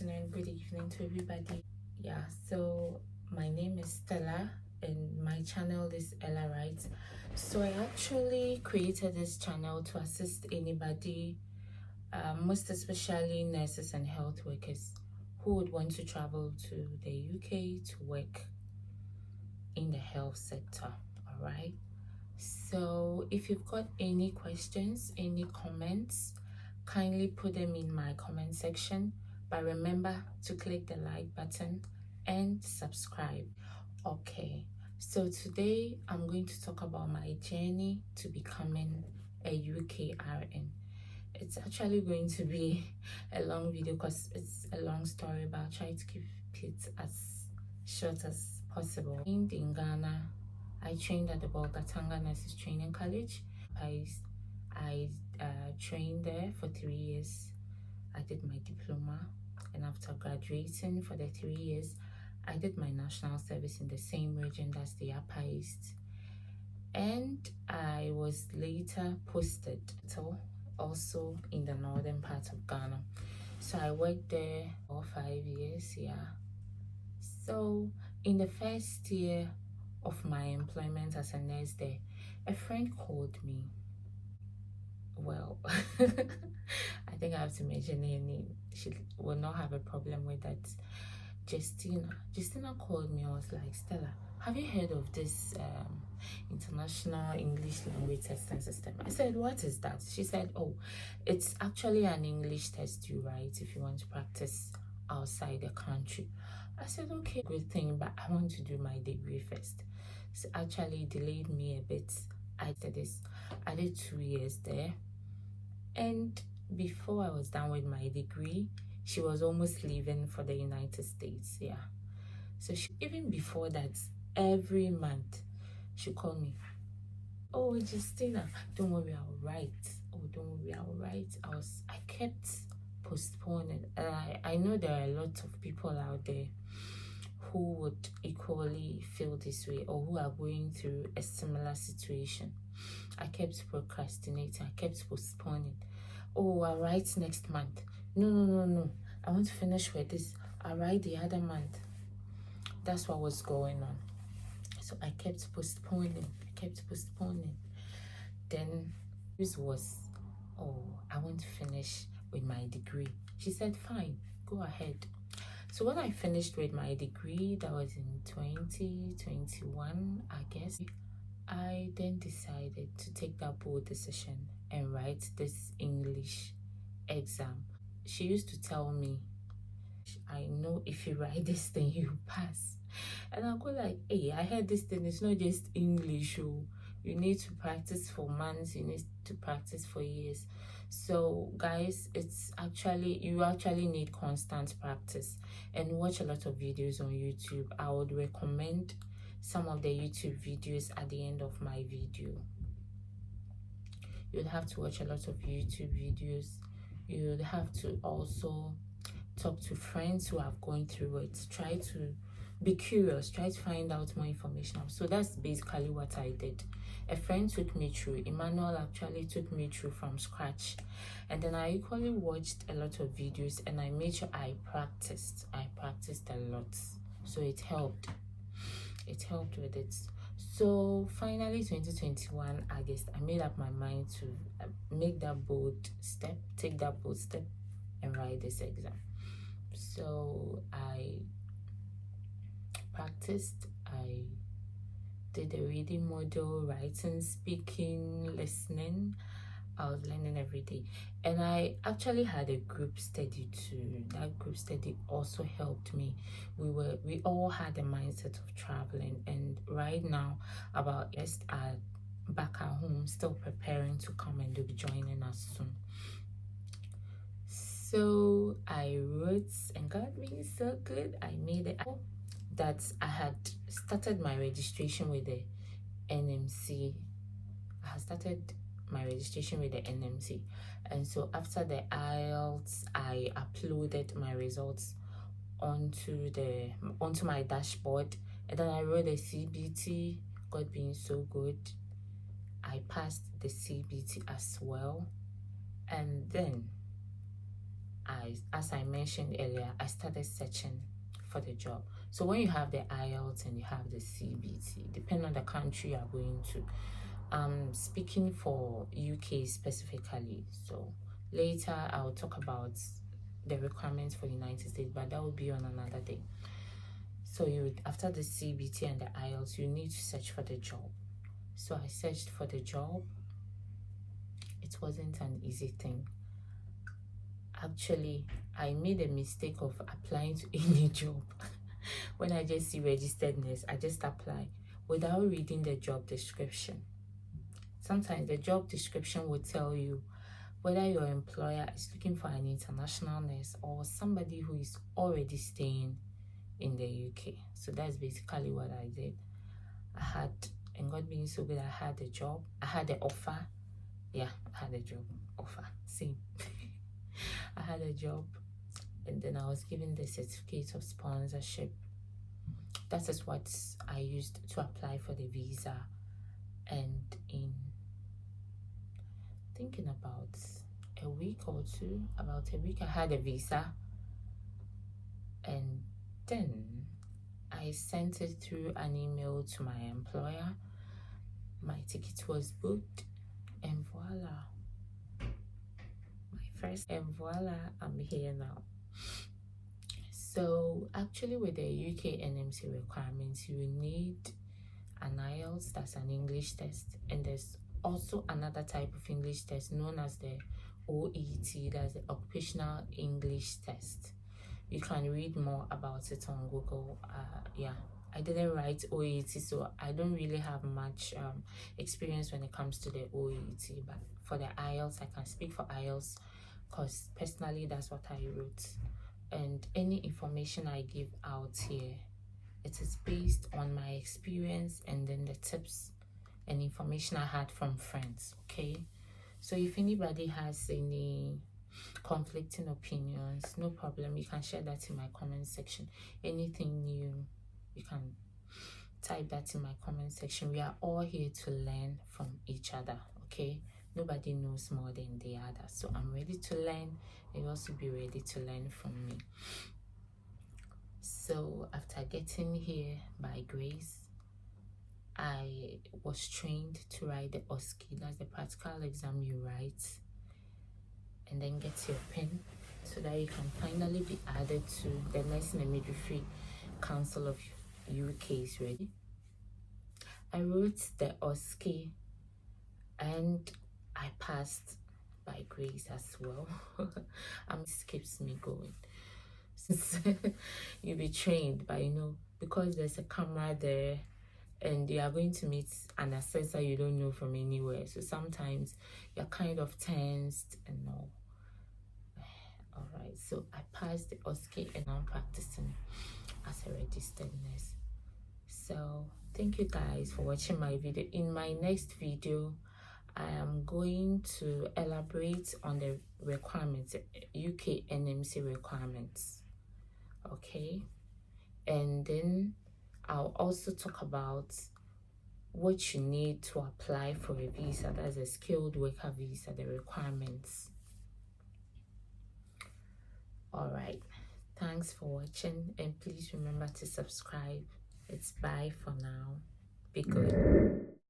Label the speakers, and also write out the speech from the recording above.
Speaker 1: afternoon, good evening to everybody. Yeah, so my name is Stella and my channel is Ella Right. So I actually created this channel to assist anybody, most especially nurses and health workers who would want to travel to the UK to work in the health sector. All right. So if you've got any questions, any comments, kindly put them in my comment section. But remember to click the like button and subscribe. Okay, so today I'm going to talk about my journey to becoming a UKRN. It's actually going to be a long video because it's a long story, but I'll try to keep it as short as possible. In Ghana, I trained at the Bolgatanga Nurses Training College. I trained there for 3 years. I did my diploma, and after graduating for the 3 years, I did my national service in the same region, that's the Upper East. And I was later posted also in the northern part of Ghana. So I worked there for 5 years, yeah. So in the first year of my employment as a nurse there, a friend called me. Well, I think I have to mention her name. She will not have a problem with that. Justina called me. I was like, Stella, have you heard of this international English language testing system? I said, what is that? She said, oh, it's actually an English test you write if you want to practice outside the country. I said, okay, good thing, but I want to do my degree first. So actually delayed me a bit. I did 2 years there, and before I was done with my degree, she was almost leaving for the United States. Yeah, so even before that, every month she called me. Oh, Justina, don't worry, I'll write. Oh, don't worry, I'll write. I kept postponing. I know there are a lot of people out there who would equally feel this way or who are going through a similar situation. I kept procrastinating. I kept postponing. Oh, I'll write next month. No. I want to finish with this. I'll write the other month. That's what was going on. So I kept postponing. Then this was, oh, I want to finish with my degree. She said, fine, go ahead. So when I finished with my degree, that was in 2021, I guess, I then decided to take that bold decision and write this English exam. She used to tell me, I know if you write this thing, you pass. And I'll go like, hey, I heard this thing, it's not just English. Oh. You need to practice for months, you need to practice for years. So guys, you actually need constant practice and watch a lot of videos on YouTube. I would recommend some of the YouTube videos at the end of my video. You'd have to watch a lot of YouTube videos. You'd have to also talk to friends who have gone through it. Try to be curious, try to find out more information. So that's basically what I did. A friend took me through. Emmanuel actually took me through from scratch. And then I equally watched a lot of videos and I made sure I practiced. I practiced a lot. So it helped. It helped with it. So finally 2021 August, I made up my mind to take that bold step and write this exam. So I practiced. I did the reading model, writing, speaking, listening. I was learning every day, and I actually had a group study too. That group study also helped me. We all had the mindset of traveling, and right now about just back at home, still preparing to come, and they'll be joining us soon. So I wrote, and God being so good, I made it. That I had started my registration with the NMC. I had started my registration with the NMC, and so after the Ielts, I uploaded my results onto my dashboard, and then I wrote the CBT. God being so good, I passed the CBT as well, and then as I mentioned earlier, I started searching for the job. So when you have the Ielts and you have the CBT, depending on the country you're going to, speaking for UK specifically. So later I'll talk about the requirements for United States, but that will be on another day. So after the CBT and the Ielts, you need to search for the job. So I searched for the job. It wasn't an easy thing. Actually, I made a mistake of applying to any job. When I just see registered nurse, I just apply without reading the job description. Sometimes the job description will tell you whether your employer is looking for an international nurse or somebody who is already staying in the UK. So that's basically what I did. I had, and God being so good, I had a job. I had the offer. Yeah, I had a job offer. Same. I had a job, and then I was given the certificate of sponsorship. That is what I used to apply for the visa. And in thinking about a week or two, about a week, I had a visa. And then I sent it through an email to my employer. My ticket was booked, and voila. And voila, I'm here now. So actually with the UK NMC requirements, you need an Ielts, that's an English test, and there's also another type of English test known as the OET, that's the Occupational English Test. You can read more about it on Google. Yeah, I didn't write OET, so I don't really have much experience when it comes to the OET, but for the Ielts, I can speak for Ielts because personally that's what I wrote. And any information I give out here, it is based on my experience and then the tips and information I had from friends, okay? So if anybody has any conflicting opinions, no problem, you can share that in my comment section. Anything new, you can type that in my comment section. We are all here to learn from each other, okay? Nobody knows more than the other, so I'm ready to learn, and you also be ready to learn from me. So after getting here by grace, I was trained to write the OSCE. That's the practical exam you write, and then get your pen so that you can finally be added to the Nursing and Midwifery Council of UK's. Ready? I wrote the OSCE and I passed by grace as well. This keeps me going. You'll be trained, but you know, because there's a camera there and you are going to meet an assessor you don't know from anywhere, so sometimes you're kind of tensed and all. All right, so I passed the OSCE and I'm practicing as a registered nurse. So thank you guys for watching my video. In my next video, I am going to elaborate on the requirements, UK NMC requirements, okay? And then I'll also talk about what you need to apply for a visa, that's a skilled worker visa, the requirements. All right, thanks for watching, and please remember to subscribe. It's bye for now. Be good.